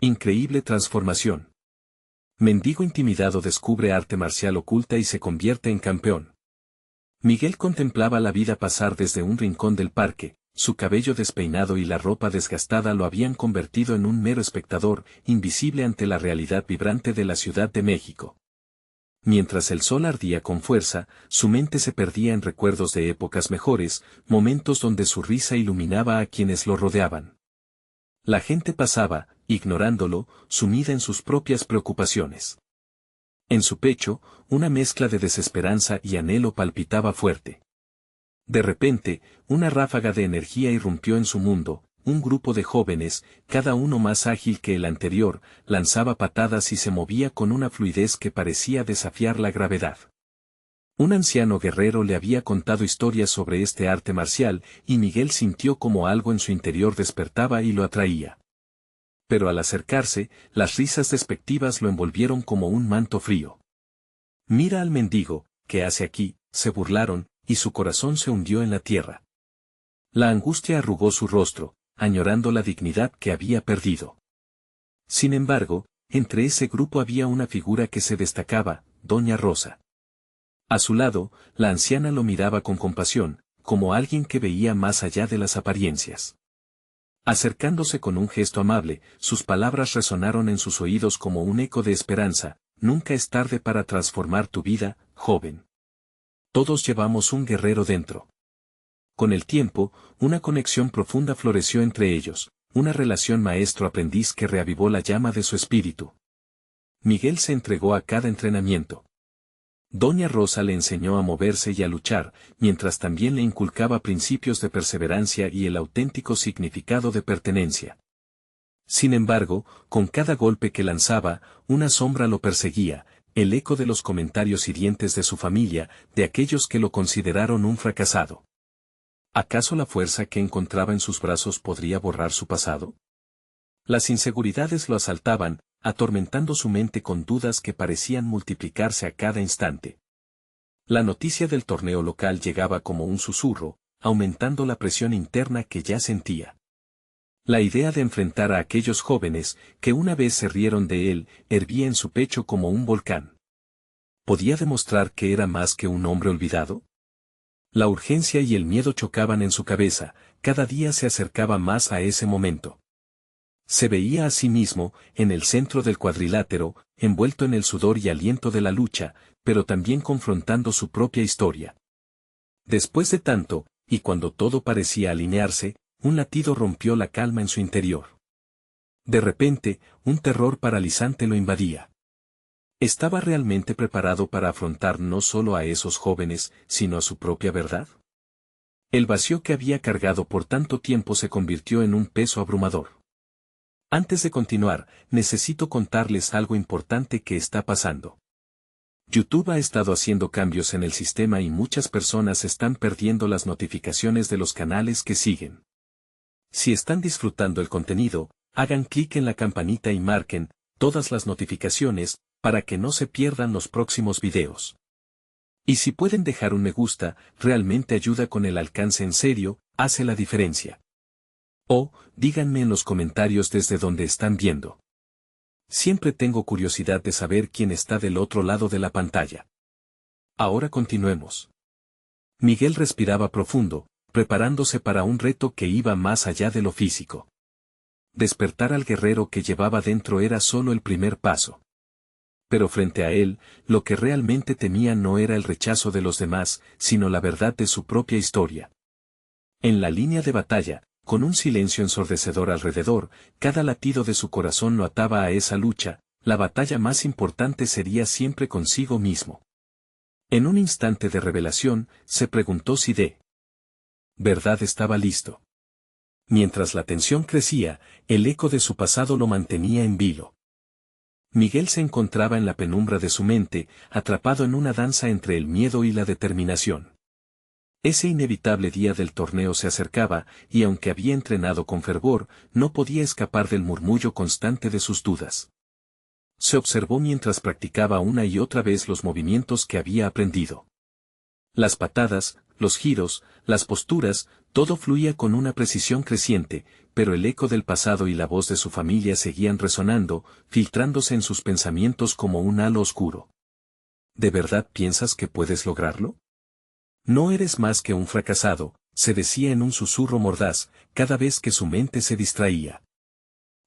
Increíble transformación. Mendigo intimidado descubre arte marcial oculta y se convierte en campeón. Miguel contemplaba la vida pasar desde un rincón del parque, su cabello despeinado y la ropa desgastada lo habían convertido en un mero espectador, invisible ante la realidad vibrante de la Ciudad de México. Mientras el sol ardía con fuerza, su mente se perdía en recuerdos de épocas mejores, momentos donde su risa iluminaba a quienes lo rodeaban. La gente pasaba, ignorándolo, sumida en sus propias preocupaciones. En su pecho, una mezcla de desesperanza y anhelo palpitaba fuerte. De repente, una ráfaga de energía irrumpió en su mundo. Un grupo de jóvenes, cada uno más ágil que el anterior, lanzaba patadas y se movía con una fluidez que parecía desafiar la gravedad. Un anciano guerrero le había contado historias sobre este arte marcial, y Miguel sintió como algo en su interior despertaba y lo atraía. Pero al acercarse, las risas despectivas lo envolvieron como un manto frío. «Mira al mendigo, ¿qué hace aquí?», se burlaron, y su corazón se hundió en la tierra. La angustia arrugó su rostro, añorando la dignidad que había perdido. Sin embargo, entre ese grupo había una figura que se destacaba, Doña Rosa. A su lado, la anciana lo miraba con compasión, como alguien que veía más allá de las apariencias. Acercándose con un gesto amable, sus palabras resonaron en sus oídos como un eco de esperanza: «Nunca es tarde para transformar tu vida, joven. Todos llevamos un guerrero dentro». Con el tiempo, una conexión profunda floreció entre ellos, una relación maestro-aprendiz que reavivó la llama de su espíritu. Miguel se entregó a cada entrenamiento. Doña Rosa le enseñó a moverse y a luchar, mientras también le inculcaba principios de perseverancia y el auténtico significado de pertenencia. Sin embargo, con cada golpe que lanzaba, una sombra lo perseguía, el eco de los comentarios hirientes de su familia, de aquellos que lo consideraron un fracasado. ¿Acaso la fuerza que encontraba en sus brazos podría borrar su pasado? Las inseguridades lo asaltaban, atormentando su mente con dudas que parecían multiplicarse a cada instante. La noticia del torneo local llegaba como un susurro, aumentando la presión interna que ya sentía. La idea de enfrentar a aquellos jóvenes, que una vez se rieron de él, hervía en su pecho como un volcán. ¿Podía demostrar que era más que un hombre olvidado? La urgencia y el miedo chocaban en su cabeza, cada día se acercaba más a ese momento. Se veía a sí mismo, en el centro del cuadrilátero, envuelto en el sudor y aliento de la lucha, pero también confrontando su propia historia. Después de tanto, y cuando todo parecía alinearse, un latido rompió la calma en su interior. De repente, un terror paralizante lo invadía. ¿Estaba realmente preparado para afrontar no solo a esos jóvenes, sino a su propia verdad? El vacío que había cargado por tanto tiempo se convirtió en un peso abrumador. Antes de continuar, necesito contarles algo importante que está pasando. YouTube ha estado haciendo cambios en el sistema y muchas personas están perdiendo las notificaciones de los canales que siguen. Si están disfrutando el contenido, hagan clic en la campanita y marquen todas las notificaciones, para que no se pierdan los próximos videos. Y si pueden dejar un me gusta, realmente ayuda con el alcance, en serio, hace la diferencia. O, díganme en los comentarios desde donde están viendo. Siempre tengo curiosidad de saber quién está del otro lado de la pantalla. Ahora continuemos. Miguel respiraba profundo, preparándose para un reto que iba más allá de lo físico. Despertar al guerrero que llevaba dentro era solo el primer paso. Pero frente a él, lo que realmente temía no era el rechazo de los demás, sino la verdad de su propia historia. En la línea de batalla, con un silencio ensordecedor alrededor, cada latido de su corazón lo ataba a esa lucha. La batalla más importante sería siempre consigo mismo. En un instante de revelación, se preguntó si de verdad estaba listo. Mientras la tensión crecía, el eco de su pasado lo mantenía en vilo. Miguel se encontraba en la penumbra de su mente, atrapado en una danza entre el miedo y la determinación. Ese inevitable día del torneo se acercaba, y aunque había entrenado con fervor, no podía escapar del murmullo constante de sus dudas. Se observó mientras practicaba una y otra vez los movimientos que había aprendido. Las patadas, los giros, las posturas, todo fluía con una precisión creciente, pero el eco del pasado y la voz de su familia seguían resonando, filtrándose en sus pensamientos como un halo oscuro. ¿De verdad piensas que puedes lograrlo? No eres más que un fracasado, se decía en un susurro mordaz, cada vez que su mente se distraía.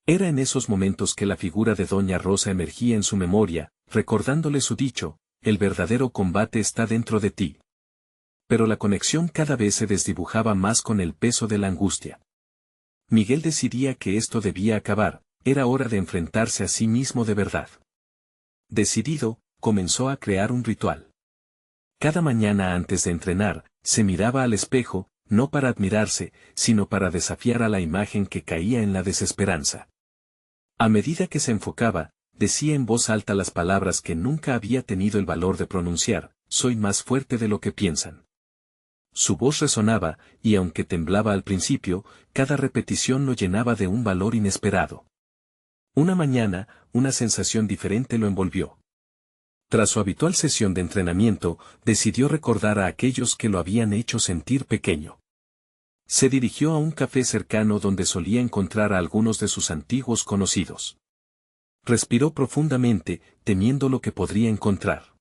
Era en esos momentos que la figura de Doña Rosa emergía en su memoria, recordándole su dicho, el verdadero combate está dentro de ti. Pero la conexión cada vez se desdibujaba más con el peso de la angustia. Miguel decidía que esto debía acabar, era hora de enfrentarse a sí mismo de verdad. Decidido, comenzó a crear un ritual. Cada mañana antes de entrenar, se miraba al espejo, no para admirarse, sino para desafiar a la imagen que caía en la desesperanza. A medida que se enfocaba, decía en voz alta las palabras que nunca había tenido el valor de pronunciar: soy más fuerte de lo que piensan. Su voz resonaba, y aunque temblaba al principio, cada repetición lo llenaba de un valor inesperado. Una mañana, una sensación diferente lo envolvió. Tras su habitual sesión de entrenamiento, decidió recordar a aquellos que lo habían hecho sentir pequeño. Se dirigió a un café cercano donde solía encontrar a algunos de sus antiguos conocidos. Respiró profundamente, temiendo lo que podría encontrar.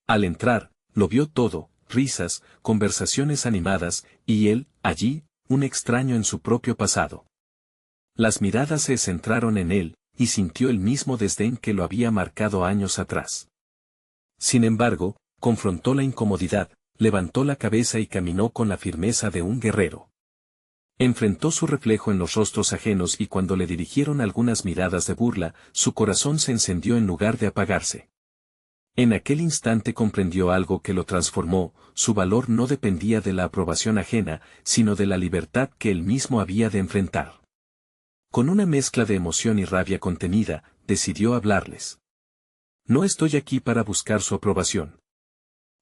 Al entrar, lo vio todo: risas, conversaciones animadas, y él, allí, un extraño en su propio pasado. Las miradas se centraron en él, y sintió el mismo desdén que lo había marcado años atrás. Sin embargo, confrontó la incomodidad, levantó la cabeza y caminó con la firmeza de un guerrero. Enfrentó su reflejo en los rostros ajenos y cuando le dirigieron algunas miradas de burla, su corazón se encendió en lugar de apagarse. En aquel instante comprendió algo que lo transformó: su valor no dependía de la aprobación ajena, sino de la libertad que él mismo había de enfrentar. Con una mezcla de emoción y rabia contenida, decidió hablarles. No estoy aquí para buscar su aprobación.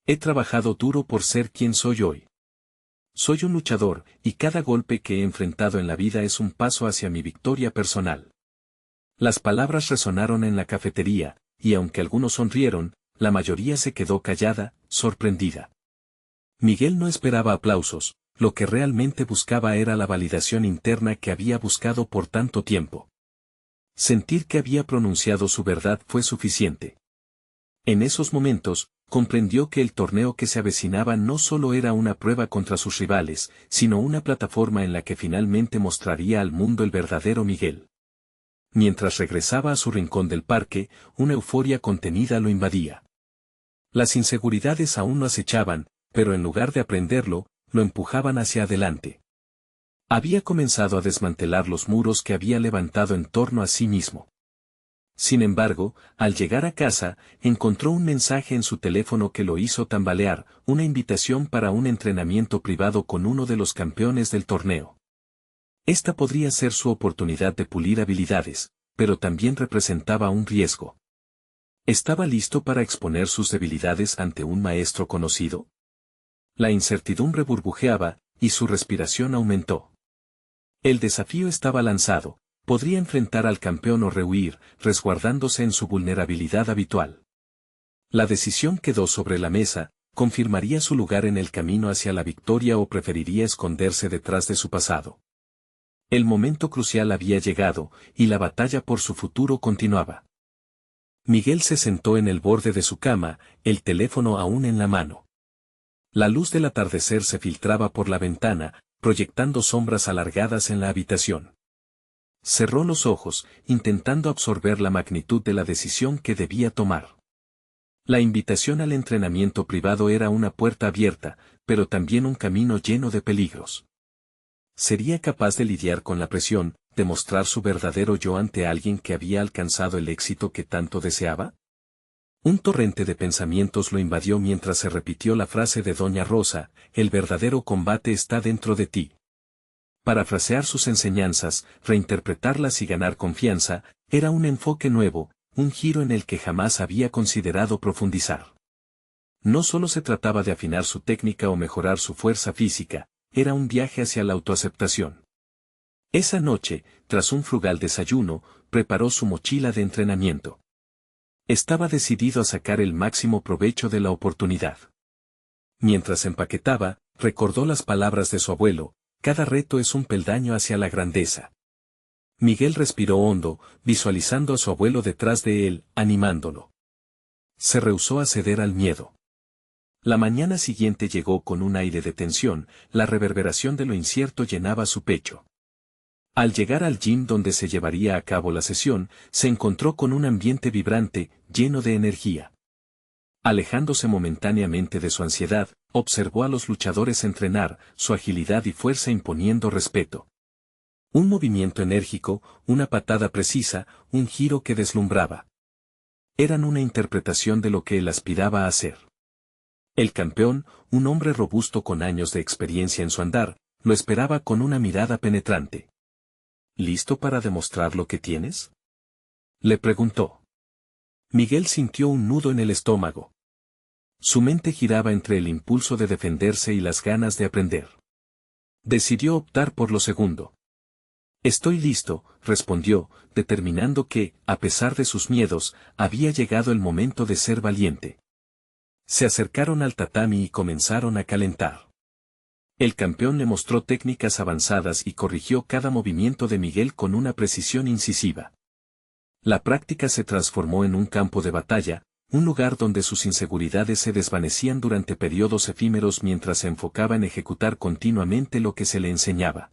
He trabajado duro por ser quien soy hoy. Soy un luchador, y cada golpe que he enfrentado en la vida es un paso hacia mi victoria personal. Las palabras resonaron en la cafetería, y aunque algunos sonrieron, la mayoría se quedó callada, sorprendida. Miguel no esperaba aplausos, lo que realmente buscaba era la validación interna que había buscado por tanto tiempo. Sentir que había pronunciado su verdad fue suficiente. En esos momentos, comprendió que el torneo que se avecinaba no solo era una prueba contra sus rivales, sino una plataforma en la que finalmente mostraría al mundo el verdadero Miguel. Mientras regresaba a su rincón del parque, una euforia contenida lo invadía. Las inseguridades aún lo acechaban, pero en lugar de aprenderlo, lo empujaban hacia adelante. Había comenzado a desmantelar los muros que había levantado en torno a sí mismo. Sin embargo, al llegar a casa, encontró un mensaje en su teléfono que lo hizo tambalear: una invitación para un entrenamiento privado con uno de los campeones del torneo. Esta podría ser su oportunidad de pulir habilidades, pero también representaba un riesgo. ¿Estaba listo para exponer sus debilidades ante un maestro conocido? La incertidumbre burbujeaba, y su respiración aumentó. El desafío estaba lanzado: podría enfrentar al campeón o rehuir, resguardándose en su vulnerabilidad habitual. La decisión quedó sobre la mesa: ¿confirmaría su lugar en el camino hacia la victoria o preferiría esconderse detrás de su pasado? El momento crucial había llegado, y la batalla por su futuro continuaba. Miguel se sentó en el borde de su cama, el teléfono aún en la mano. La luz del atardecer se filtraba por la ventana, proyectando sombras alargadas en la habitación. Cerró los ojos, intentando absorber la magnitud de la decisión que debía tomar. La invitación al entrenamiento privado era una puerta abierta, pero también un camino lleno de peligros. ¿Sería capaz de lidiar con la presión, de mostrar su verdadero yo ante alguien que había alcanzado el éxito que tanto deseaba? Un torrente de pensamientos lo invadió mientras se repitió la frase de Doña Rosa: el verdadero combate está dentro de ti. Parafrasear sus enseñanzas, reinterpretarlas y ganar confianza, era un enfoque nuevo, un giro en el que jamás había considerado profundizar. No solo se trataba de afinar su técnica o mejorar su fuerza física, era un viaje hacia la autoaceptación. Esa noche, tras un frugal desayuno, preparó su mochila de entrenamiento. Estaba decidido a sacar el máximo provecho de la oportunidad. Mientras empaquetaba, recordó las palabras de su abuelo: cada reto es un peldaño hacia la grandeza. Miguel respiró hondo, visualizando a su abuelo detrás de él, animándolo. Se rehusó a ceder al miedo. La mañana siguiente llegó con un aire de tensión, la reverberación de lo incierto llenaba su pecho. Al llegar al gym donde se llevaría a cabo la sesión, se encontró con un ambiente vibrante, lleno de energía. Alejándose momentáneamente de su ansiedad, observó a los luchadores entrenar, su agilidad y fuerza imponiendo respeto. Un movimiento enérgico, una patada precisa, un giro que deslumbraba. Eran una interpretación de lo que él aspiraba a hacer. El campeón, un hombre robusto con años de experiencia en su andar, lo esperaba con una mirada penetrante. ¿Listo para demostrar lo que tienes?, le preguntó. Miguel sintió un nudo en el estómago. Su mente giraba entre el impulso de defenderse y las ganas de aprender. Decidió optar por lo segundo. Estoy listo, respondió, determinando que, a pesar de sus miedos, había llegado el momento de ser valiente. Se acercaron al tatami y comenzaron a calentar. El campeón le mostró técnicas avanzadas y corrigió cada movimiento de Miguel con una precisión incisiva. La práctica se transformó en un campo de batalla, un lugar donde sus inseguridades se desvanecían durante periodos efímeros mientras se enfocaba en ejecutar continuamente lo que se le enseñaba.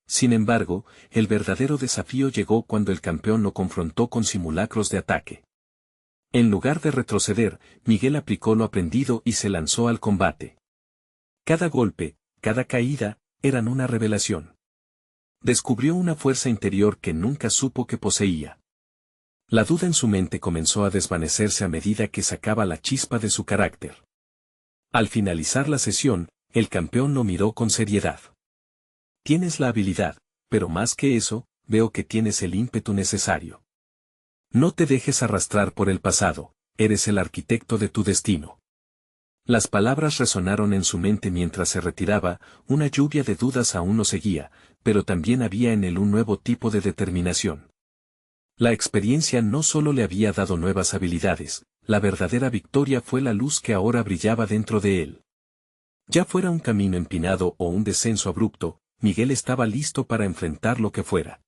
Sin embargo, el verdadero desafío llegó cuando el campeón lo confrontó con simulacros de ataque. En lugar de retroceder, Miguel aplicó lo aprendido y se lanzó al combate. Cada golpe, cada caída, eran una revelación. Descubrió una fuerza interior que nunca supo que poseía. La duda en su mente comenzó a desvanecerse a medida que sacaba la chispa de su carácter. Al finalizar la sesión, el campeón lo miró con seriedad. Tienes la habilidad, pero más que eso, veo que tienes el ímpetu necesario. No te dejes arrastrar por el pasado, eres el arquitecto de tu destino. Las palabras resonaron en su mente mientras se retiraba, una lluvia de dudas aún lo seguía, pero también había en él un nuevo tipo de determinación. La experiencia no solo le había dado nuevas habilidades, la verdadera victoria fue la luz que ahora brillaba dentro de él. Ya fuera un camino empinado o un descenso abrupto, Miguel estaba listo para enfrentar lo que fuera.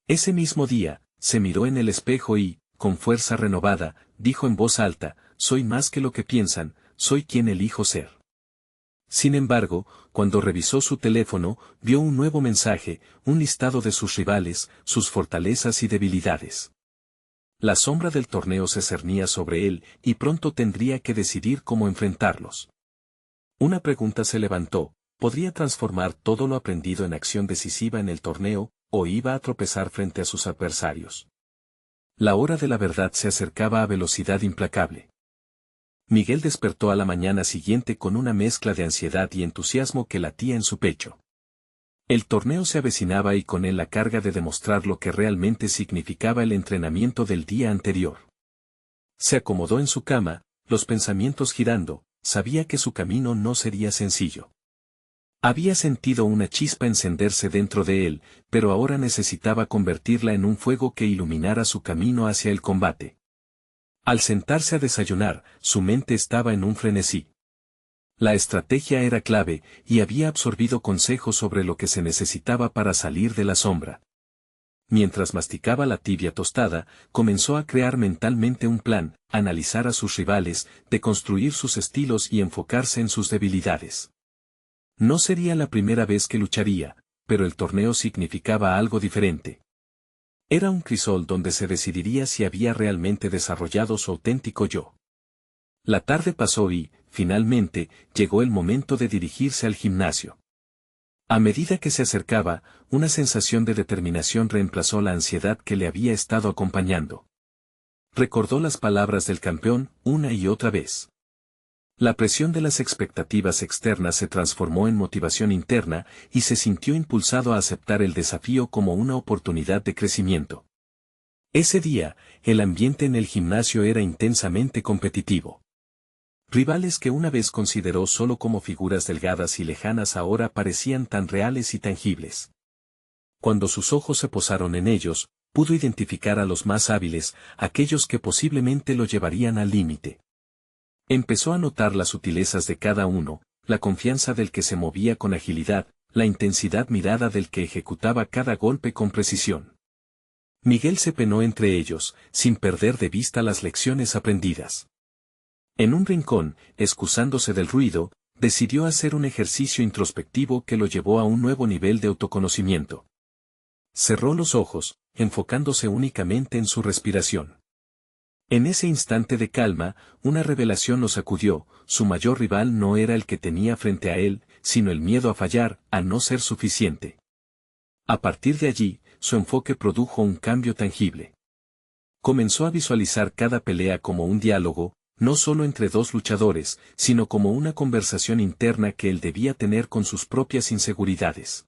Ese mismo día, se miró en el espejo y, con fuerza renovada, dijo en voz alta: soy más que lo que piensan, soy quien elijo ser. Sin embargo, cuando revisó su teléfono, vio un nuevo mensaje, un listado de sus rivales, sus fortalezas y debilidades. La sombra del torneo se cernía sobre él, y pronto tendría que decidir cómo enfrentarlos. Una pregunta se levantó: ¿podría transformar todo lo aprendido en acción decisiva en el torneo, o iba a tropezar frente a sus adversarios? La hora de la verdad se acercaba a velocidad implacable. Miguel despertó a la mañana siguiente con una mezcla de ansiedad y entusiasmo que latía en su pecho. El torneo se avecinaba y con él la carga de demostrar lo que realmente significaba el entrenamiento del día anterior. Se acomodó en su cama, los pensamientos girando, sabía que su camino no sería sencillo. Había sentido una chispa encenderse dentro de él, pero ahora necesitaba convertirla en un fuego que iluminara su camino hacia el combate. Al sentarse a desayunar, su mente estaba en un frenesí. La estrategia era clave, y había absorbido consejos sobre lo que se necesitaba para salir de la sombra. Mientras masticaba la tibia tostada, comenzó a crear mentalmente un plan, analizar a sus rivales, deconstruir sus estilos y enfocarse en sus debilidades. No sería la primera vez que lucharía, pero el torneo significaba algo diferente. Era un crisol donde se decidiría si había realmente desarrollado su auténtico yo. La tarde pasó y, finalmente, llegó el momento de dirigirse al gimnasio. A medida que se acercaba, una sensación de determinación reemplazó la ansiedad que le había estado acompañando. Recordó las palabras del campeón una y otra vez. La presión de las expectativas externas se transformó en motivación interna y se sintió impulsado a aceptar el desafío como una oportunidad de crecimiento. Ese día, el ambiente en el gimnasio era intensamente competitivo. Rivales que una vez consideró solo como figuras delgadas y lejanas ahora parecían tan reales y tangibles. Cuando sus ojos se posaron en ellos, pudo identificar a los más hábiles, aquellos que posiblemente lo llevarían al límite. Empezó a notar las sutilezas de cada uno, la confianza del que se movía con agilidad, la intensidad mirada del que ejecutaba cada golpe con precisión. Miguel se penó entre ellos, sin perder de vista las lecciones aprendidas. En un rincón, excusándose del ruido, decidió hacer un ejercicio introspectivo que lo llevó a un nuevo nivel de autoconocimiento. Cerró los ojos, enfocándose únicamente en su respiración. En ese instante de calma, una revelación lo sacudió: su mayor rival no era el que tenía frente a él, sino el miedo a fallar, a no ser suficiente. A partir de allí, su enfoque produjo un cambio tangible. Comenzó a visualizar cada pelea como un diálogo, no solo entre dos luchadores, sino como una conversación interna que él debía tener con sus propias inseguridades.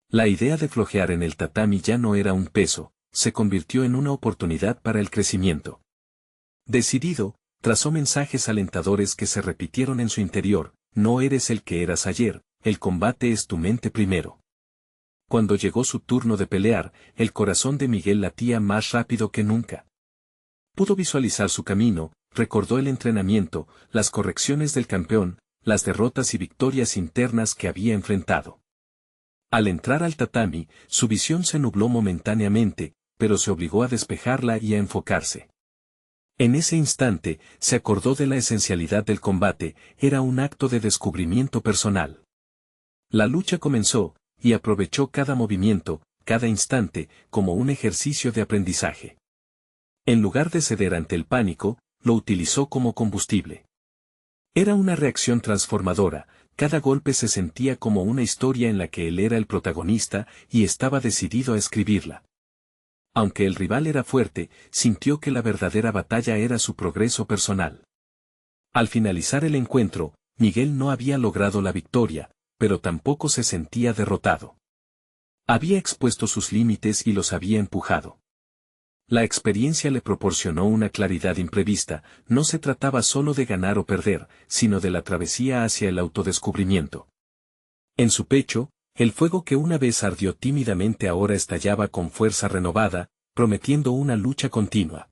La idea de flojear en el tatami ya no era un peso, se convirtió en una oportunidad para el crecimiento. Decidido, trazó mensajes alentadores que se repitieron en su interior: no eres el que eras ayer, el combate es tu mente primero. Cuando llegó su turno de pelear, el corazón de Miguel latía más rápido que nunca. Pudo visualizar su camino, recordó el entrenamiento, las correcciones del campeón, las derrotas y victorias internas que había enfrentado. Al entrar al tatami, su visión se nubló momentáneamente, pero se obligó a despejarla y a enfocarse. En ese instante, se acordó de la esencialidad del combate: era un acto de descubrimiento personal. La lucha comenzó, y aprovechó cada movimiento, cada instante, como un ejercicio de aprendizaje. En lugar de ceder ante el pánico, lo utilizó como combustible. Era una reacción transformadora, cada golpe se sentía como una historia en la que él era el protagonista y estaba decidido a escribirla. Aunque el rival era fuerte, sintió que la verdadera batalla era su progreso personal. Al finalizar el encuentro, Miguel no había logrado la victoria, pero tampoco se sentía derrotado. Había expuesto sus límites y los había empujado. La experiencia le proporcionó una claridad imprevista: no se trataba solo de ganar o perder, sino de la travesía hacia el autodescubrimiento. En su pecho, el fuego que una vez ardió tímidamente ahora estallaba con fuerza renovada, prometiendo una lucha continua.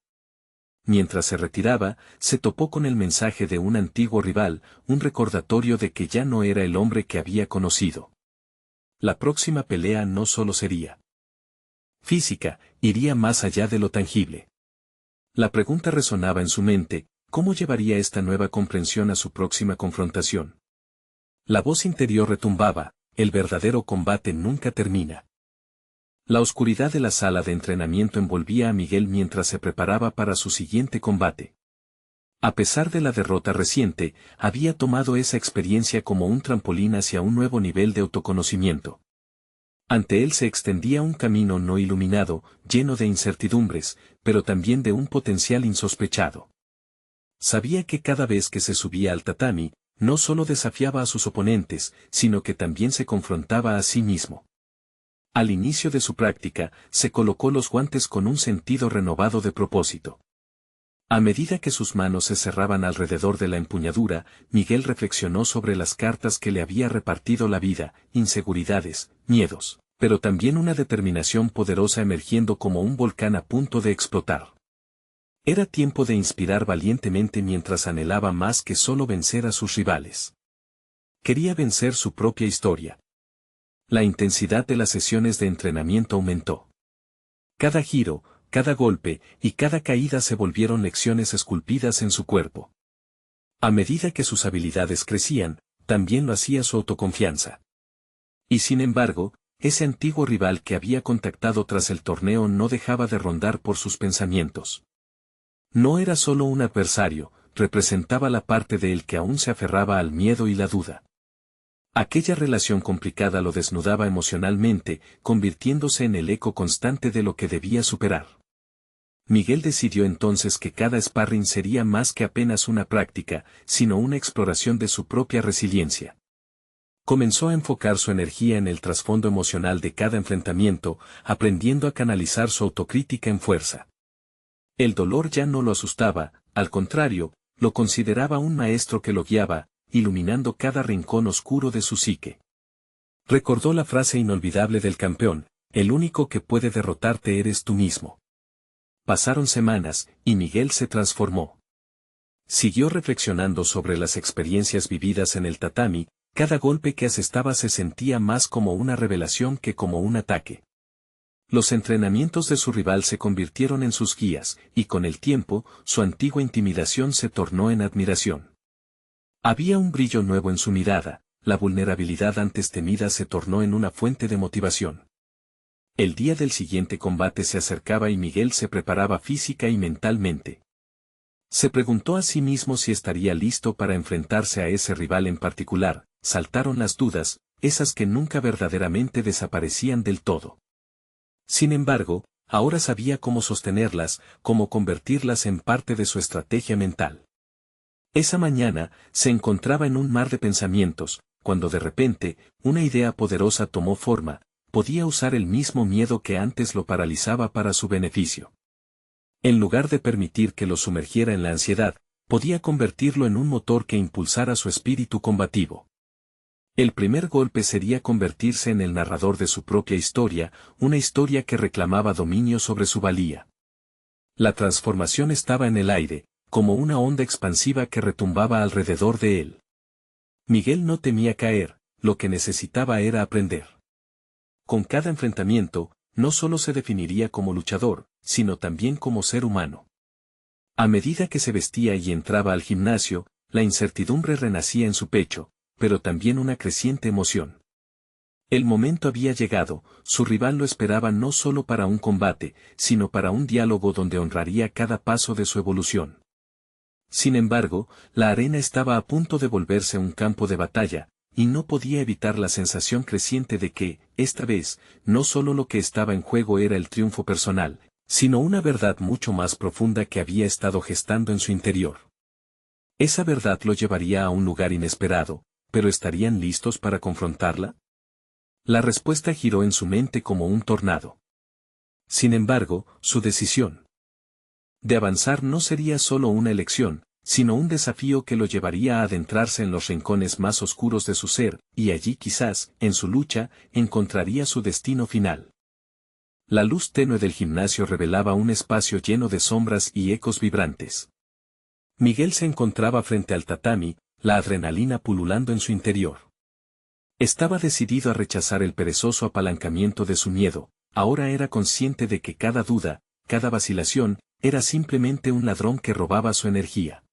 Mientras se retiraba, se topó con el mensaje de un antiguo rival, un recordatorio de que ya no era el hombre que había conocido. La próxima pelea no solo sería física, iría más allá de lo tangible. La pregunta resonaba en su mente: ¿cómo llevaría esta nueva comprensión a su próxima confrontación? La voz interior retumbaba: el verdadero combate nunca termina. La oscuridad de la sala de entrenamiento envolvía a Miguel mientras se preparaba para su siguiente combate. A pesar de la derrota reciente, había tomado esa experiencia como un trampolín hacia un nuevo nivel de autoconocimiento. Ante él se extendía un camino no iluminado, lleno de incertidumbres, pero también de un potencial insospechado. Sabía que cada vez que se subía al tatami, no solo desafiaba a sus oponentes, sino que también se confrontaba a sí mismo. Al inicio de su práctica, se colocó los guantes con un sentido renovado de propósito. A medida que sus manos se cerraban alrededor de la empuñadura, Miguel reflexionó sobre las cartas que le había repartido la vida: inseguridades, miedos, pero también una determinación poderosa emergiendo como un volcán a punto de explotar. Era tiempo de inspirar valientemente mientras anhelaba más que solo vencer a sus rivales. Quería vencer su propia historia. La intensidad de las sesiones de entrenamiento aumentó. Cada giro, cada golpe y cada caída se volvieron lecciones esculpidas en su cuerpo. A medida que sus habilidades crecían, también lo hacía su autoconfianza. Y sin embargo, ese antiguo rival que había contactado tras el torneo no dejaba de rondar por sus pensamientos. No era solo un adversario, representaba la parte de él que aún se aferraba al miedo y la duda. Aquella relación complicada lo desnudaba emocionalmente, convirtiéndose en el eco constante de lo que debía superar. Miguel decidió entonces que cada sparring sería más que apenas una práctica, sino una exploración de su propia resiliencia. Comenzó a enfocar su energía en el trasfondo emocional de cada enfrentamiento, aprendiendo a canalizar su autocrítica en fuerza. El dolor ya no lo asustaba, al contrario, lo consideraba un maestro que lo guiaba, iluminando cada rincón oscuro de su psique. Recordó la frase inolvidable del campeón: el único que puede derrotarte eres tú mismo. Pasaron semanas, y Miguel se transformó. Siguió reflexionando sobre las experiencias vividas en el tatami, cada golpe que asestaba se sentía más como una revelación que como un ataque. Los entrenamientos de su rival se convirtieron en sus guías, y con el tiempo, su antigua intimidación se tornó en admiración. Había un brillo nuevo en su mirada, la vulnerabilidad antes temida se tornó en una fuente de motivación. El día del siguiente combate se acercaba y Miguel se preparaba física y mentalmente. Se preguntó a sí mismo si estaría listo para enfrentarse a ese rival en particular. Saltaron las dudas, esas que nunca verdaderamente desaparecían del todo. Sin embargo, ahora sabía cómo sostenerlas, cómo convertirlas en parte de su estrategia mental. Esa mañana, se encontraba en un mar de pensamientos, cuando de repente, una idea poderosa tomó forma. Podía usar el mismo miedo que antes lo paralizaba para su beneficio. En lugar de permitir que lo sumergiera en la ansiedad, podía convertirlo en un motor que impulsara su espíritu combativo. El primer golpe sería convertirse en el narrador de su propia historia, una historia que reclamaba dominio sobre su valía. La transformación estaba en el aire, como una onda expansiva que retumbaba alrededor de él. Miguel no temía caer, lo que necesitaba era aprender. Con cada enfrentamiento, no solo se definiría como luchador, sino también como ser humano. A medida que se vestía y entraba al gimnasio, la incertidumbre renacía en su pecho, pero también una creciente emoción. El momento había llegado, su rival lo esperaba no solo para un combate, sino para un diálogo donde honraría cada paso de su evolución. Sin embargo, la arena estaba a punto de volverse un campo de batalla, y no podía evitar la sensación creciente de que, esta vez, no solo lo que estaba en juego era el triunfo personal, sino una verdad mucho más profunda que había estado gestando en su interior. Esa verdad lo llevaría a un lugar inesperado, pero ¿estarían listos para confrontarla? La respuesta giró en su mente como un tornado. Sin embargo, su decisión de avanzar no sería solo una elección, sino un desafío que lo llevaría a adentrarse en los rincones más oscuros de su ser, y allí quizás, en su lucha, encontraría su destino final. La luz tenue del gimnasio revelaba un espacio lleno de sombras y ecos vibrantes. Miguel se encontraba frente al tatami, la adrenalina pululando en su interior. Estaba decidido a rechazar el perezoso apalancamiento de su miedo, ahora era consciente de que cada duda, cada vacilación, era simplemente un ladrón que robaba su energía.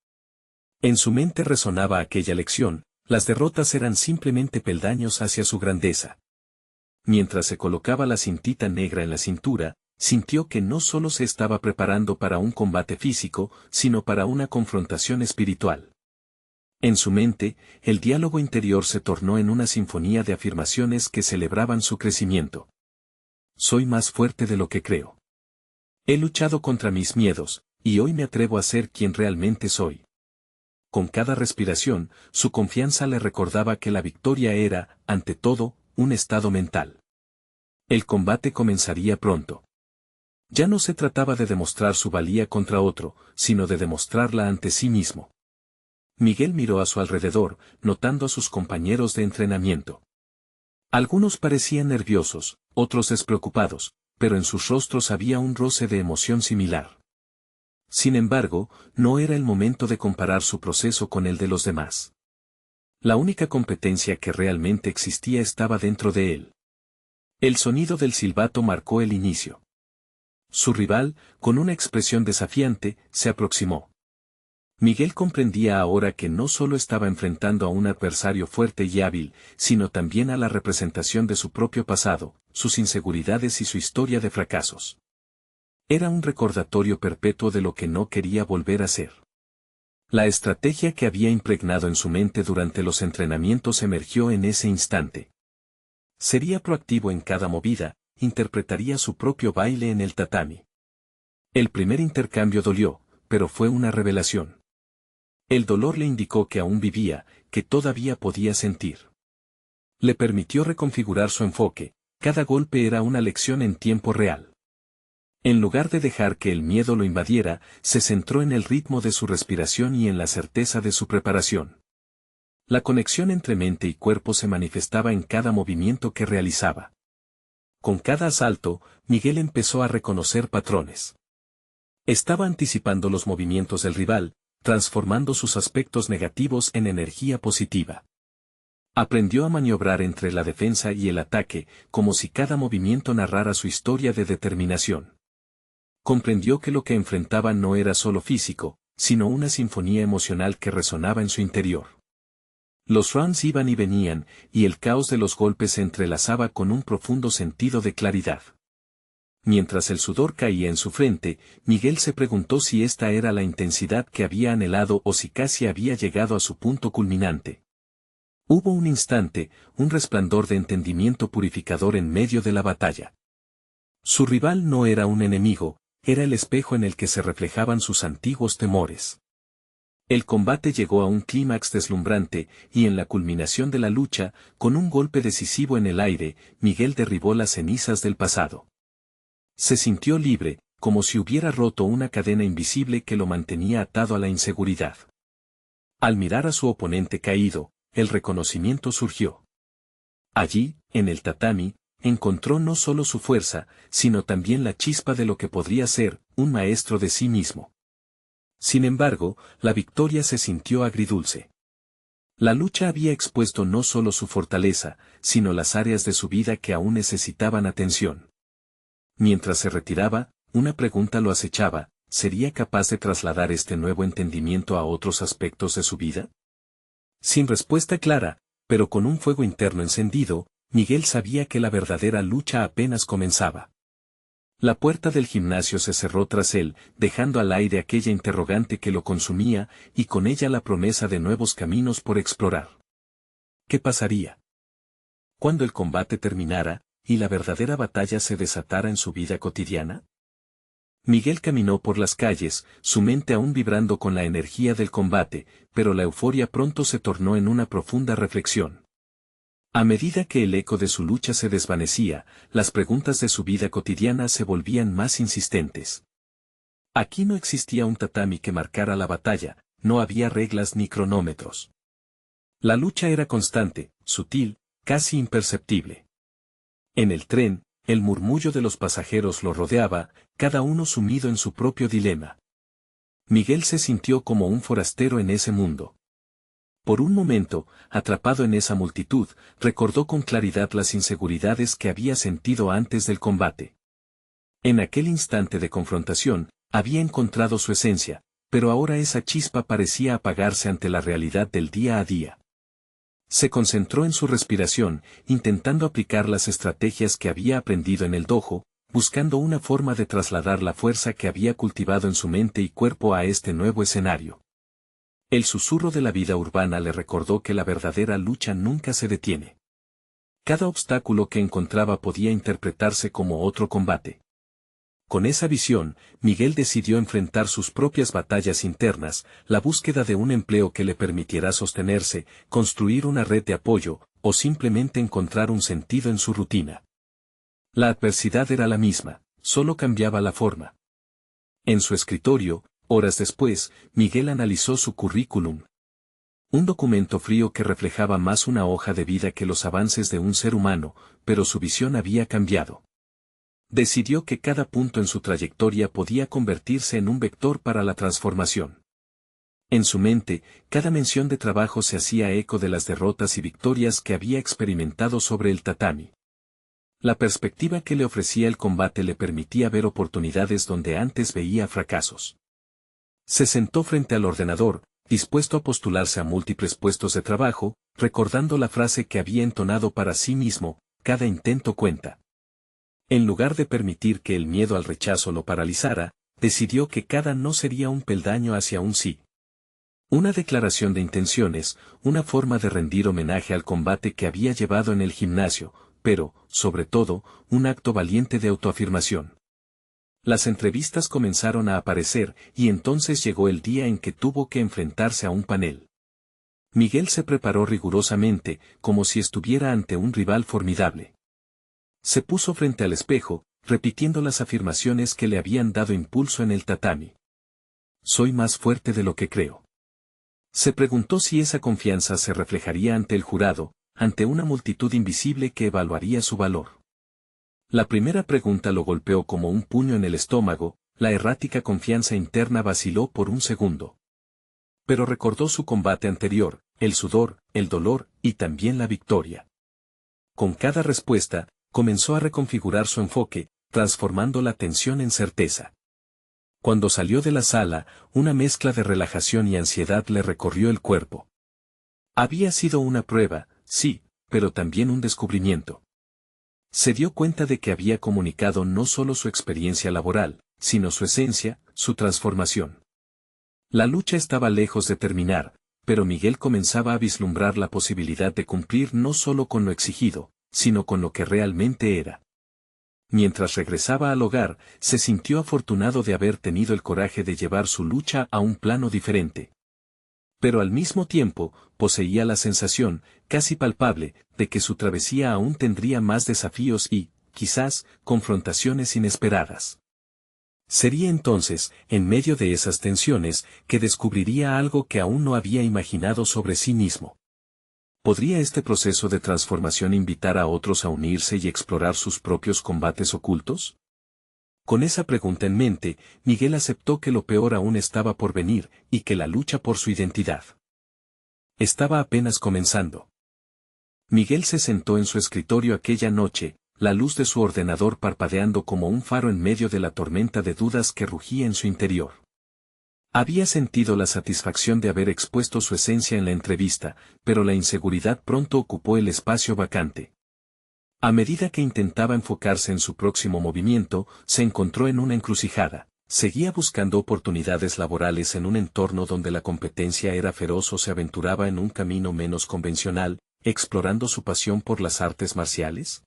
En su mente resonaba aquella lección, las derrotas eran simplemente peldaños hacia su grandeza. Mientras se colocaba la cintita negra en la cintura, sintió que no solo se estaba preparando para un combate físico, sino para una confrontación espiritual. En su mente, el diálogo interior se tornó en una sinfonía de afirmaciones que celebraban su crecimiento. Soy más fuerte de lo que creo. He luchado contra mis miedos, y hoy me atrevo a ser quien realmente soy. Con cada respiración, su confianza le recordaba que la victoria era, ante todo, un estado mental. El combate comenzaría pronto. Ya no se trataba de demostrar su valía contra otro, sino de demostrarla ante sí mismo. Miguel miró a su alrededor, notando a sus compañeros de entrenamiento. Algunos parecían nerviosos, otros despreocupados, pero en sus rostros había un roce de emoción similar. Sin embargo, no era el momento de comparar su proceso con el de los demás. La única competencia que realmente existía estaba dentro de él. El sonido del silbato marcó el inicio. Su rival, con una expresión desafiante, se aproximó. Miguel comprendía ahora que no solo estaba enfrentando a un adversario fuerte y hábil, sino también a la representación de su propio pasado, sus inseguridades y su historia de fracasos. Era un recordatorio perpetuo de lo que no quería volver a ser. La estrategia que había impregnado en su mente durante los entrenamientos emergió en ese instante. Sería proactivo en cada movida, interpretaría su propio baile en el tatami. El primer intercambio dolió, pero fue una revelación. El dolor le indicó que aún vivía, que todavía podía sentir. Le permitió reconfigurar su enfoque, cada golpe era una lección en tiempo real. En lugar de dejar que el miedo lo invadiera, se centró en el ritmo de su respiración y en la certeza de su preparación. La conexión entre mente y cuerpo se manifestaba en cada movimiento que realizaba. Con cada asalto, Miguel empezó a reconocer patrones. Estaba anticipando los movimientos del rival, transformando sus aspectos negativos en energía positiva. Aprendió a maniobrar entre la defensa y el ataque, como si cada movimiento narrara su historia de determinación. Comprendió que lo que enfrentaba no era solo físico, sino una sinfonía emocional que resonaba en su interior. Los rounds iban y venían, y el caos de los golpes se entrelazaba con un profundo sentido de claridad. Mientras el sudor caía en su frente, Miguel se preguntó si esta era la intensidad que había anhelado o si casi había llegado a su punto culminante. Hubo un instante, un resplandor de entendimiento purificador en medio de la batalla. Su rival no era un enemigo, era el espejo en el que se reflejaban sus antiguos temores. El combate llegó a un clímax deslumbrante, y en la culminación de la lucha, con un golpe decisivo en el aire, Miguel derribó las cenizas del pasado. Se sintió libre, como si hubiera roto una cadena invisible que lo mantenía atado a la inseguridad. Al mirar a su oponente caído, el reconocimiento surgió. Allí, en el tatami, encontró no solo su fuerza, sino también la chispa de lo que podría ser, un maestro de sí mismo. Sin embargo, la victoria se sintió agridulce. La lucha había expuesto no solo su fortaleza, sino las áreas de su vida que aún necesitaban atención. Mientras se retiraba, una pregunta lo acechaba: ¿sería capaz de trasladar este nuevo entendimiento a otros aspectos de su vida? Sin respuesta clara, pero con un fuego interno encendido, Miguel sabía que la verdadera lucha apenas comenzaba. La puerta del gimnasio se cerró tras él, dejando al aire aquella interrogante que lo consumía, y con ella la promesa de nuevos caminos por explorar. ¿Qué pasaría cuando el combate terminara, y la verdadera batalla se desatara en su vida cotidiana? Miguel caminó por las calles, su mente aún vibrando con la energía del combate, pero la euforia pronto se tornó en una profunda reflexión. A medida que el eco de su lucha se desvanecía, las preguntas de su vida cotidiana se volvían más insistentes. Aquí no existía un tatami que marcara la batalla, no había reglas ni cronómetros. La lucha era constante, sutil, casi imperceptible. En el tren, el murmullo de los pasajeros lo rodeaba, cada uno sumido en su propio dilema. Miguel se sintió como un forastero en ese mundo. Por un momento, atrapado en esa multitud, recordó con claridad las inseguridades que había sentido antes del combate. En aquel instante de confrontación, había encontrado su esencia, pero ahora esa chispa parecía apagarse ante la realidad del día a día. Se concentró en su respiración, intentando aplicar las estrategias que había aprendido en el dojo, buscando una forma de trasladar la fuerza que había cultivado en su mente y cuerpo a este nuevo escenario. El susurro de la vida urbana le recordó que la verdadera lucha nunca se detiene. Cada obstáculo que encontraba podía interpretarse como otro combate. Con esa visión, Miguel decidió enfrentar sus propias batallas internas, la búsqueda de un empleo que le permitiera sostenerse, construir una red de apoyo, o simplemente encontrar un sentido en su rutina. La adversidad era la misma, solo cambiaba la forma. En su escritorio, horas después, Miguel analizó su currículum. Un documento frío que reflejaba más una hoja de vida que los avances de un ser humano, pero su visión había cambiado. Decidió que cada punto en su trayectoria podía convertirse en un vector para la transformación. En su mente, cada mención de trabajo se hacía eco de las derrotas y victorias que había experimentado sobre el tatami. La perspectiva que le ofrecía el combate le permitía ver oportunidades donde antes veía fracasos. Se sentó frente al ordenador, dispuesto a postularse a múltiples puestos de trabajo, recordando la frase que había entonado para sí mismo: cada intento cuenta. En lugar de permitir que el miedo al rechazo lo paralizara, decidió que cada no sería un peldaño hacia un sí. Una declaración de intenciones, una forma de rendir homenaje al combate que había llevado en el gimnasio, pero, sobre todo, un acto valiente de autoafirmación. Las entrevistas comenzaron a aparecer, y entonces llegó el día en que tuvo que enfrentarse a un panel. Miguel se preparó rigurosamente, como si estuviera ante un rival formidable. Se puso frente al espejo, repitiendo las afirmaciones que le habían dado impulso en el tatami. Soy más fuerte de lo que creo. Se preguntó si esa confianza se reflejaría ante el jurado, ante una multitud invisible que evaluaría su valor. La primera pregunta lo golpeó como un puño en el estómago, la errática confianza interna vaciló por un segundo. pero recordó su combate anterior, el sudor, el dolor, y también la victoria. Con cada respuesta, comenzó a reconfigurar su enfoque, transformando la tensión en certeza. Cuando salió de la sala, una mezcla de relajación y ansiedad le recorrió el cuerpo. Había sido una prueba, sí, pero también un descubrimiento. Se dio cuenta de que había comunicado no solo su experiencia laboral, sino su esencia, su transformación. La lucha estaba lejos de terminar, pero Miguel comenzaba a vislumbrar la posibilidad de cumplir no solo con lo exigido, sino con lo que realmente era. Mientras regresaba al hogar, se sintió afortunado de haber tenido el coraje de llevar su lucha a un plano diferente. Pero al mismo tiempo, poseía la sensación, casi palpable, de que su travesía aún tendría más desafíos y, quizás, confrontaciones inesperadas. Sería entonces, en medio de esas tensiones, que descubriría algo que aún no había imaginado sobre sí mismo. ¿Podría este proceso de transformación invitar a otros a unirse y explorar sus propios combates ocultos? Con esa pregunta en mente, Miguel aceptó que lo peor aún estaba por venir, y que la lucha por su identidad estaba apenas comenzando. Miguel se sentó en su escritorio aquella noche, la luz de su ordenador parpadeando como un faro en medio de la tormenta de dudas que rugía en su interior. Había sentido la satisfacción de haber expuesto su esencia en la entrevista, pero la inseguridad pronto ocupó el espacio vacante. A medida que intentaba enfocarse en su próximo movimiento, se encontró en una encrucijada. Seguía buscando oportunidades laborales en un entorno donde la competencia era feroz o se aventuraba en un camino menos convencional, explorando su pasión por las artes marciales.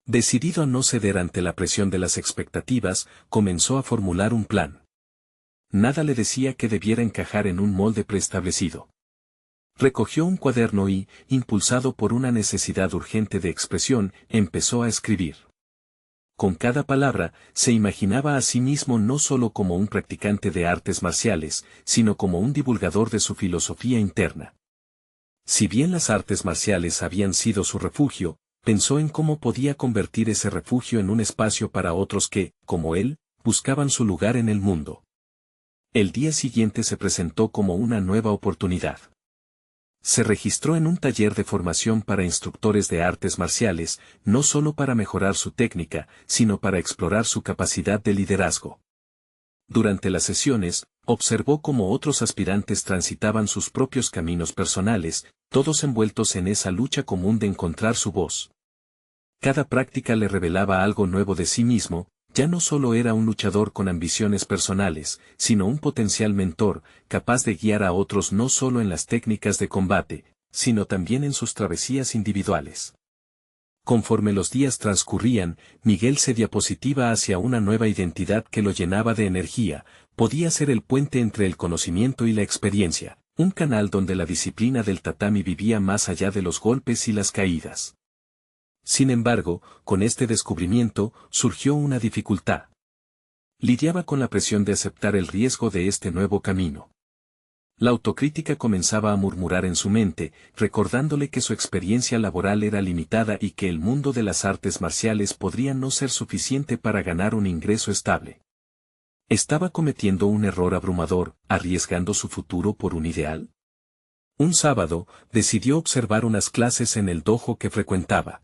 Decidido a no ceder ante la presión de las expectativas, comenzó a formular un plan. Nada le decía que debiera encajar en un molde preestablecido. Recogió un cuaderno y, impulsado por una necesidad urgente de expresión, empezó a escribir. Con cada palabra, se imaginaba a sí mismo no solo como un practicante de artes marciales, sino como un divulgador de su filosofía interna. Si bien las artes marciales habían sido su refugio, pensó en cómo podía convertir ese refugio en un espacio para otros que, como él, buscaban su lugar en el mundo. El día siguiente se presentó como una nueva oportunidad. Se registró en un taller de formación para instructores de artes marciales, no solo para mejorar su técnica, sino para explorar su capacidad de liderazgo. Durante las sesiones, observó cómo otros aspirantes transitaban sus propios caminos personales, todos envueltos en esa lucha común de encontrar su voz. Cada práctica le revelaba algo nuevo de sí mismo. Ya no solo era un luchador con ambiciones personales, sino un potencial mentor, capaz de guiar a otros no solo en las técnicas de combate, sino también en sus travesías individuales. Conforme los días transcurrían, Miguel se diapositiva hacia una nueva identidad que lo llenaba de energía, podía ser el puente entre el conocimiento y la experiencia, un canal donde la disciplina del tatami vivía más allá de los golpes y las caídas. Sin embargo, con este descubrimiento, surgió una dificultad. Lidiaba con la presión de aceptar el riesgo de este nuevo camino. La autocrítica comenzaba a murmurar en su mente, recordándole que su experiencia laboral era limitada y que el mundo de las artes marciales podría no ser suficiente para ganar un ingreso estable. ¿Estaba cometiendo un error abrumador, arriesgando su futuro por un ideal? Un sábado, decidió observar unas clases en el dojo que frecuentaba.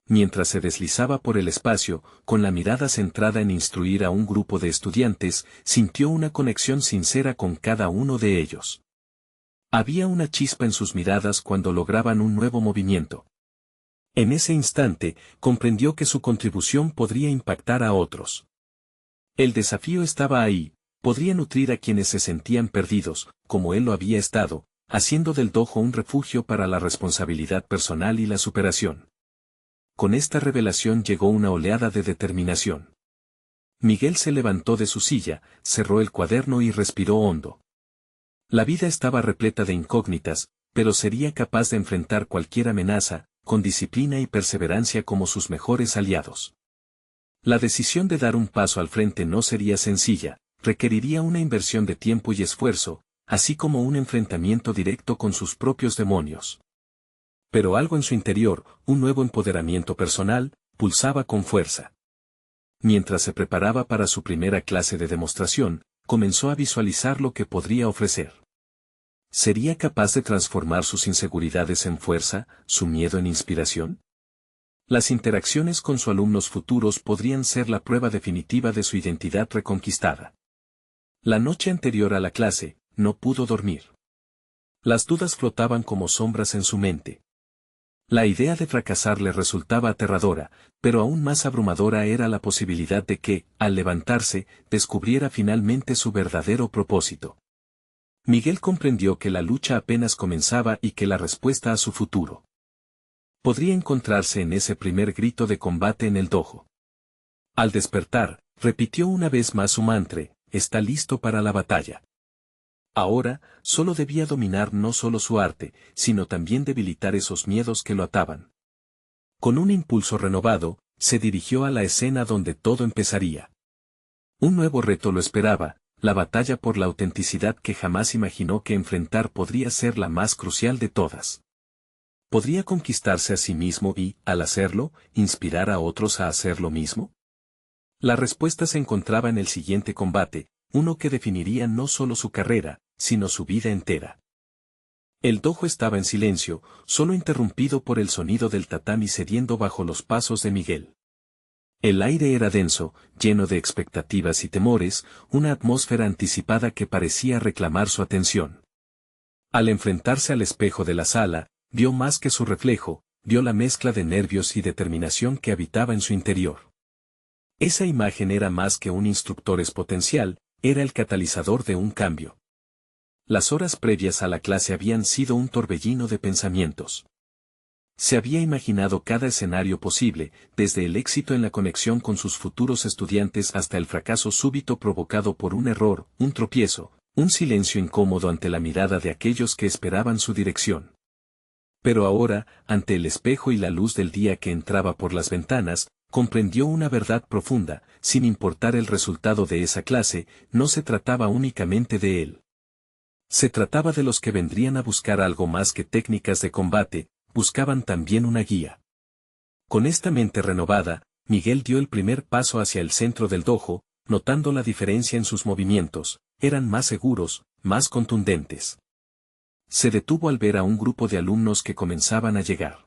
Mientras se deslizaba por el espacio, con la mirada centrada en instruir a un grupo de estudiantes, sintió una conexión sincera con cada uno de ellos. Había una chispa en sus miradas cuando lograban un nuevo movimiento. En ese instante, comprendió que su contribución podría impactar a otros. El desafío estaba ahí, podría nutrir a quienes se sentían perdidos, como él lo había estado, haciendo del dojo un refugio para la responsabilidad personal y la superación. Con esta revelación llegó una oleada de determinación. Miguel se levantó de su silla, cerró el cuaderno y respiró hondo. La vida estaba repleta de incógnitas, pero sería capaz de enfrentar cualquier amenaza, con disciplina y perseverancia como sus mejores aliados. La decisión de dar un paso al frente no sería sencilla, requeriría una inversión de tiempo y esfuerzo, así como un enfrentamiento directo con sus propios demonios. Pero algo en su interior, un nuevo empoderamiento personal, pulsaba con fuerza. Mientras se preparaba para su primera clase de demostración, comenzó a visualizar lo que podría ofrecer. ¿Sería capaz de transformar sus inseguridades en fuerza, su miedo en inspiración? Las interacciones con sus alumnos futuros podrían ser la prueba definitiva de su identidad reconquistada. La noche anterior a la clase, no pudo dormir. Las dudas flotaban como sombras en su mente. La idea de fracasar le resultaba aterradora, pero aún más abrumadora era la posibilidad de que, al levantarse, descubriera finalmente su verdadero propósito. Miguel comprendió que la lucha apenas comenzaba y que la respuesta a su futuro podría encontrarse en ese primer grito de combate en el dojo. Al despertar, repitió una vez más su mantra: está listo para la batalla. Ahora, solo debía dominar no solo su arte, sino también debilitar esos miedos que lo ataban. Con un impulso renovado, se dirigió a la escena donde todo empezaría. Un nuevo reto lo esperaba, la batalla por la autenticidad que jamás imaginó que enfrentar podría ser la más crucial de todas. ¿Podría conquistarse a sí mismo y, al hacerlo, inspirar a otros a hacer lo mismo? La respuesta se encontraba en el siguiente combate, uno que definiría no solo su carrera, sino su vida entera. El dojo estaba en silencio, solo interrumpido por el sonido del tatami cediendo bajo los pasos de Miguel. El aire era denso, lleno de expectativas y temores, una atmósfera anticipada que parecía reclamar su atención. Al enfrentarse al espejo de la sala, vio más que su reflejo, vio la mezcla de nervios y determinación que habitaba en su interior. Esa imagen era más que un instructor potencial, era el catalizador de un cambio. Las horas previas a la clase habían sido un torbellino de pensamientos. Se había imaginado cada escenario posible, desde el éxito en la conexión con sus futuros estudiantes hasta el fracaso súbito provocado por un error, un tropiezo, un silencio incómodo ante la mirada de aquellos que esperaban su dirección. Pero ahora, ante el espejo y la luz del día que entraba por las ventanas, comprendió una verdad profunda: sin importar el resultado de esa clase, no se trataba únicamente de él. Se trataba de los que vendrían a buscar algo más que técnicas de combate, buscaban también una guía. Con esta mente renovada, Miguel dio el primer paso hacia el centro del dojo, notando la diferencia en sus movimientos, eran más seguros, más contundentes. Se detuvo al ver a un grupo de alumnos que comenzaban a llegar.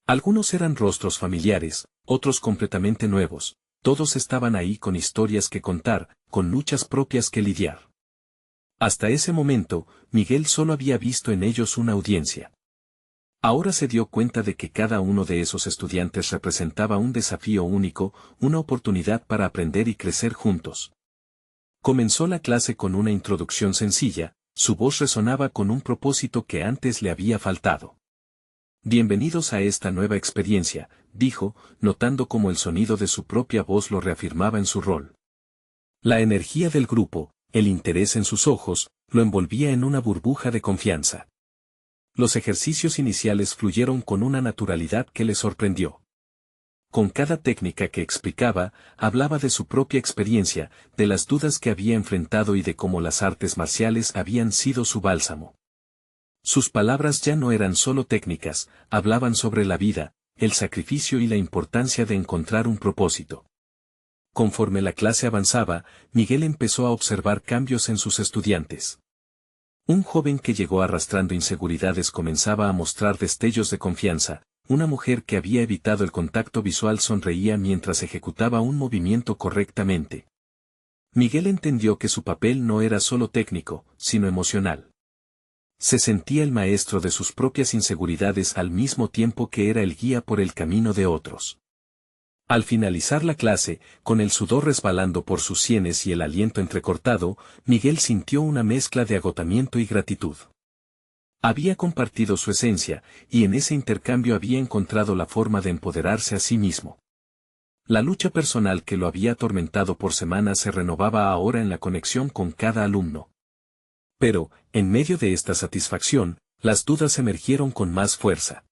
Algunos eran rostros familiares, otros completamente nuevos, todos estaban ahí con historias que contar, con luchas propias que lidiar. Hasta ese momento, Miguel solo había visto en ellos una audiencia. Ahora se dio cuenta de que cada uno de esos estudiantes representaba un desafío único, una oportunidad para aprender y crecer juntos. Comenzó la clase con una introducción sencilla, su voz resonaba con un propósito que antes le había faltado. Bienvenidos a esta nueva experiencia, dijo, notando cómo el sonido de su propia voz lo reafirmaba en su rol. La energía del grupo, el interés en sus ojos, lo envolvía en una burbuja de confianza. Los ejercicios iniciales fluyeron con una naturalidad que le sorprendió. Con cada técnica que explicaba, hablaba de su propia experiencia, de las dudas que había enfrentado y de cómo las artes marciales habían sido su bálsamo. Sus palabras ya no eran solo técnicas, hablaban sobre la vida, el sacrificio y la importancia de encontrar un propósito. Conforme la clase avanzaba, Miguel empezó a observar cambios en sus estudiantes. Un joven que llegó arrastrando inseguridades comenzaba a mostrar destellos de confianza, una mujer que había evitado el contacto visual sonreía mientras ejecutaba un movimiento correctamente. Miguel entendió que su papel no era solo técnico, sino emocional. Se sentía el maestro de sus propias inseguridades al mismo tiempo que era el guía por el camino de otros. Al finalizar la clase, con el sudor resbalando por sus sienes y el aliento entrecortado, Miguel sintió una mezcla de agotamiento y gratitud. Había compartido su esencia, y en ese intercambio había encontrado la forma de empoderarse a sí mismo. La lucha personal que lo había atormentado por semanas se renovaba ahora en la conexión con cada alumno. Pero, en medio de esta satisfacción, las dudas emergieron con más fuerza.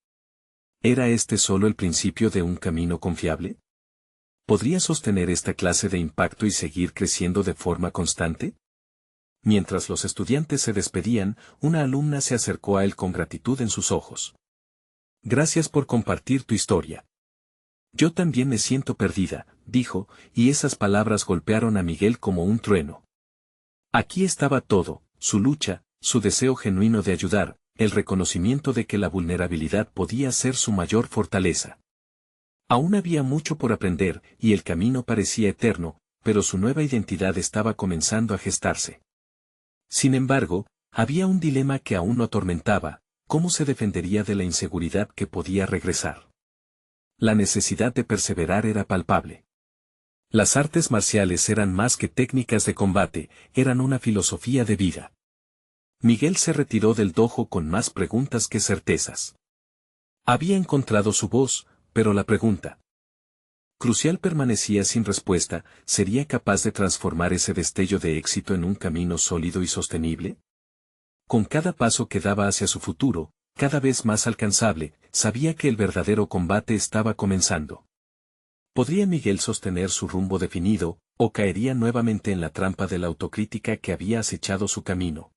¿Era este solo el principio de un camino confiable? ¿Podría sostener esta clase de impacto y seguir creciendo de forma constante? Mientras los estudiantes se despedían, una alumna se acercó a él con gratitud en sus ojos. Gracias por compartir tu historia. Yo también me siento perdida, dijo, y esas palabras golpearon a Miguel como un trueno. Aquí estaba todo, su lucha, su deseo genuino de ayudar, el reconocimiento de que la vulnerabilidad podía ser su mayor fortaleza. Aún había mucho por aprender, y el camino parecía eterno, pero su nueva identidad estaba comenzando a gestarse. Sin embargo, había un dilema que aún lo atormentaba: ¿cómo se defendería de la inseguridad que podía regresar? La necesidad de perseverar era palpable. Las artes marciales eran más que técnicas de combate, eran una filosofía de vida. Miguel se retiró del dojo con más preguntas que certezas. Había encontrado su voz, pero la pregunta crucial permanecía sin respuesta: ¿sería capaz de transformar ese destello de éxito en un camino sólido y sostenible? Con cada paso que daba hacia su futuro, cada vez más alcanzable, sabía que el verdadero combate estaba comenzando. ¿Podría Miguel sostener su rumbo definido, o caería nuevamente en la trampa de la autocrítica que había acechado su camino?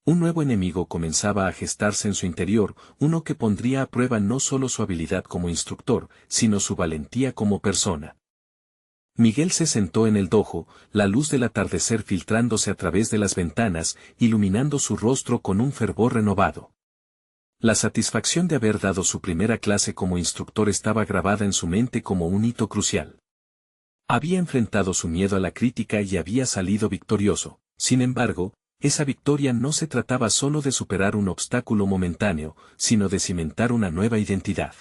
Un nuevo enemigo comenzaba a gestarse en su interior, uno que pondría a prueba no solo su habilidad como instructor, sino su valentía como persona. Miguel se sentó en el dojo, la luz del atardecer filtrándose a través de las ventanas, iluminando su rostro con un fervor renovado. La satisfacción de haber dado su primera clase como instructor estaba grabada en su mente como un hito crucial. Había enfrentado su miedo a la crítica y había salido victorioso. Sin embargo, esa victoria no se trataba solo de superar un obstáculo momentáneo, sino de cimentar una nueva identidad.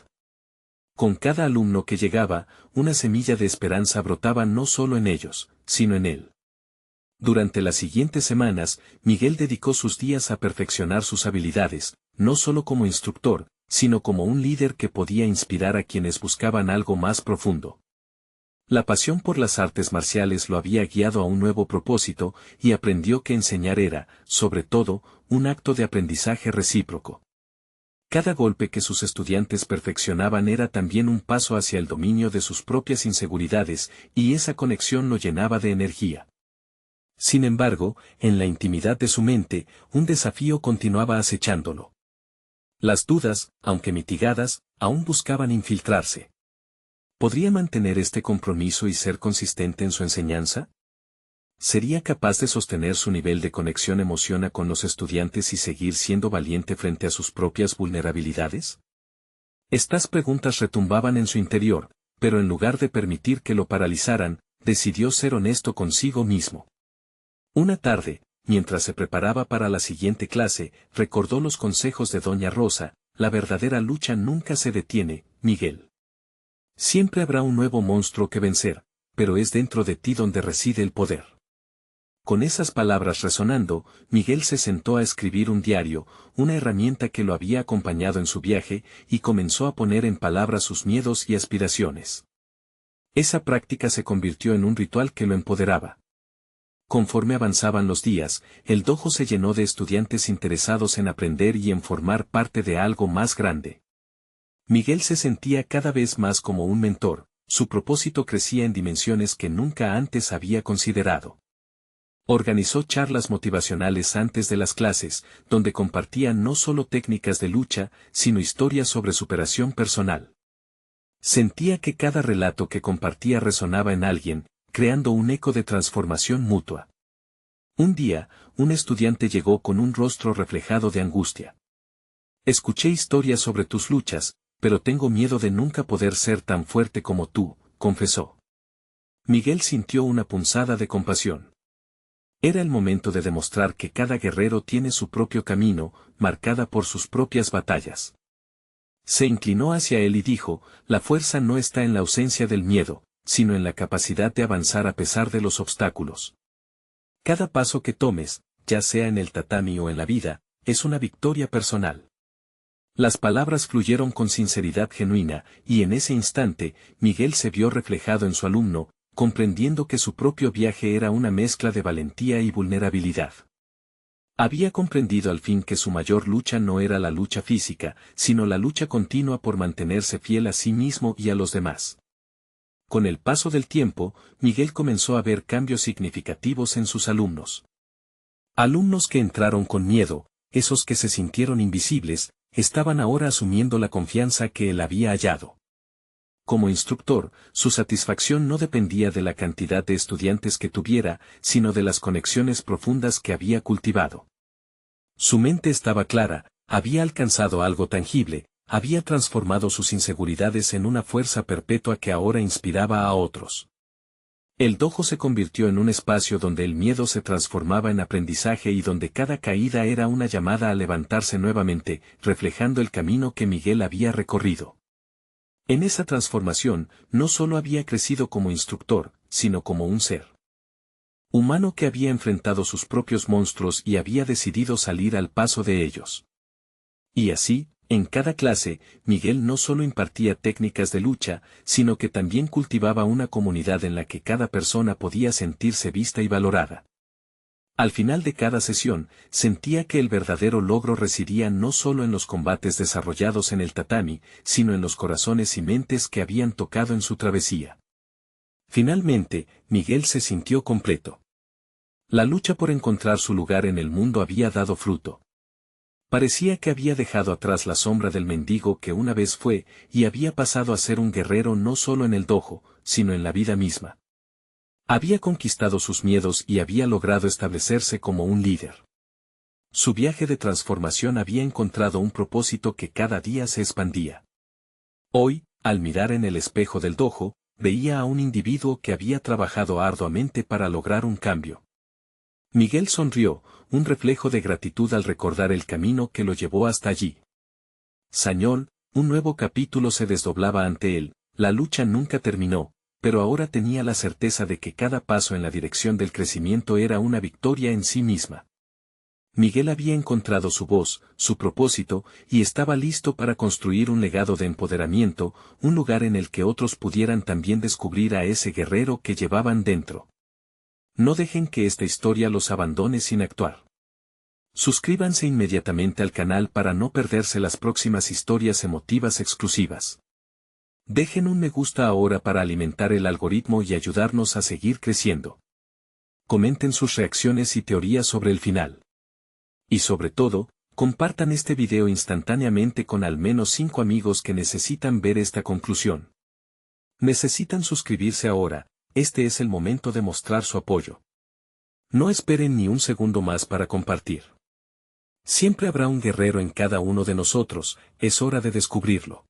Con cada alumno que llegaba, una semilla de esperanza brotaba no solo en ellos, sino en él. Durante las siguientes semanas, Miguel dedicó sus días a perfeccionar sus habilidades, no solo como instructor, sino como un líder que podía inspirar a quienes buscaban algo más profundo. La pasión por las artes marciales lo había guiado a un nuevo propósito, y aprendió que enseñar era, sobre todo, un acto de aprendizaje recíproco. Cada golpe que sus estudiantes perfeccionaban era también un paso hacia el dominio de sus propias inseguridades, y esa conexión lo llenaba de energía. Sin embargo, en la intimidad de su mente, un desafío continuaba acechándolo. Las dudas, aunque mitigadas, aún buscaban infiltrarse. ¿Podría mantener este compromiso y ser consistente en su enseñanza? ¿Sería capaz de sostener su nivel de conexión emocional con los estudiantes y seguir siendo valiente frente a sus propias vulnerabilidades? Estas preguntas retumbaban en su interior, pero en lugar de permitir que lo paralizaran, decidió ser honesto consigo mismo. Una tarde, mientras se preparaba para la siguiente clase, recordó los consejos de Doña Rosa: la verdadera lucha nunca se detiene, Miguel. Siempre habrá un nuevo monstruo que vencer, pero es dentro de ti donde reside el poder. Con esas palabras resonando, Miguel se sentó a escribir un diario, una herramienta que lo había acompañado en su viaje, y comenzó a poner en palabras sus miedos y aspiraciones. Esa práctica se convirtió en un ritual que lo empoderaba. Conforme avanzaban los días, el dojo se llenó de estudiantes interesados en aprender y en formar parte de algo más grande. Miguel se sentía cada vez más como un mentor, su propósito crecía en dimensiones que nunca antes había considerado. Organizó charlas motivacionales antes de las clases, donde compartía no solo técnicas de lucha, sino historias sobre superación personal. Sentía que cada relato que compartía resonaba en alguien, creando un eco de transformación mutua. Un día, un estudiante llegó con un rostro reflejado de angustia. Escuché historias sobre tus luchas, pero tengo miedo de nunca poder ser tan fuerte como tú, confesó. Miguel sintió una punzada de compasión. Era el momento de demostrar que cada guerrero tiene su propio camino, marcada por sus propias batallas. Se inclinó hacia él y dijo: la fuerza no está en la ausencia del miedo, sino en la capacidad de avanzar a pesar de los obstáculos. Cada paso que tomes, ya sea en el tatami o en la vida, es una victoria personal. Las palabras fluyeron con sinceridad genuina, y en ese instante, Miguel se vio reflejado en su alumno, comprendiendo que su propio viaje era una mezcla de valentía y vulnerabilidad. Había comprendido al fin que su mayor lucha no era la lucha física, sino la lucha continua por mantenerse fiel a sí mismo y a los demás. Con el paso del tiempo, Miguel comenzó a ver cambios significativos en sus alumnos. Alumnos que entraron con miedo, esos que se sintieron invisibles, estaban ahora asumiendo la confianza que él había hallado. Como instructor, su satisfacción no dependía de la cantidad de estudiantes que tuviera, sino de las conexiones profundas que había cultivado. Su mente estaba clara, había alcanzado algo tangible, había transformado sus inseguridades en una fuerza perpetua que ahora inspiraba a otros. El dojo se convirtió en un espacio donde el miedo se transformaba en aprendizaje y donde cada caída era una llamada a levantarse nuevamente, reflejando el camino que Miguel había recorrido. En esa transformación, no solo había crecido como instructor, sino como un ser humano que había enfrentado sus propios monstruos y había decidido salir al paso de ellos. Y así, en cada clase, Miguel no solo impartía técnicas de lucha, sino que también cultivaba una comunidad en la que cada persona podía sentirse vista y valorada. Al final de cada sesión, sentía que el verdadero logro residía no solo en los combates desarrollados en el tatami, sino en los corazones y mentes que habían tocado en su travesía. Finalmente, Miguel se sintió completo. La lucha por encontrar su lugar en el mundo había dado fruto. Parecía que había dejado atrás la sombra del mendigo que una vez fue, y había pasado a ser un guerrero no solo en el dojo, sino en la vida misma. Había conquistado sus miedos y había logrado establecerse como un líder. Su viaje de transformación había encontrado un propósito que cada día se expandía. Hoy, al mirar en el espejo del dojo, veía a un individuo que había trabajado arduamente para lograr un cambio. Miguel sonrió, un reflejo de gratitud al recordar el camino que lo llevó hasta allí. Sañol, un nuevo capítulo se desdoblaba ante él, la lucha nunca terminó, pero ahora tenía la certeza de que cada paso en la dirección del crecimiento era una victoria en sí misma. Miguel había encontrado su voz, su propósito, y estaba listo para construir un legado de empoderamiento, un lugar en el que otros pudieran también descubrir a ese guerrero que llevaban dentro. No dejen que esta historia los abandone sin actuar. Suscríbanse inmediatamente al canal para no perderse las próximas historias emotivas exclusivas. Dejen un me gusta ahora para alimentar el algoritmo y ayudarnos a seguir creciendo. Comenten sus reacciones y teorías sobre el final. Y sobre todo, compartan este video instantáneamente con al menos 5 amigos que necesitan ver esta conclusión. Necesitan suscribirse ahora, este es el momento de mostrar su apoyo. No esperen ni un segundo más para compartir. Siempre habrá un guerrero en cada uno de nosotros, es hora de descubrirlo.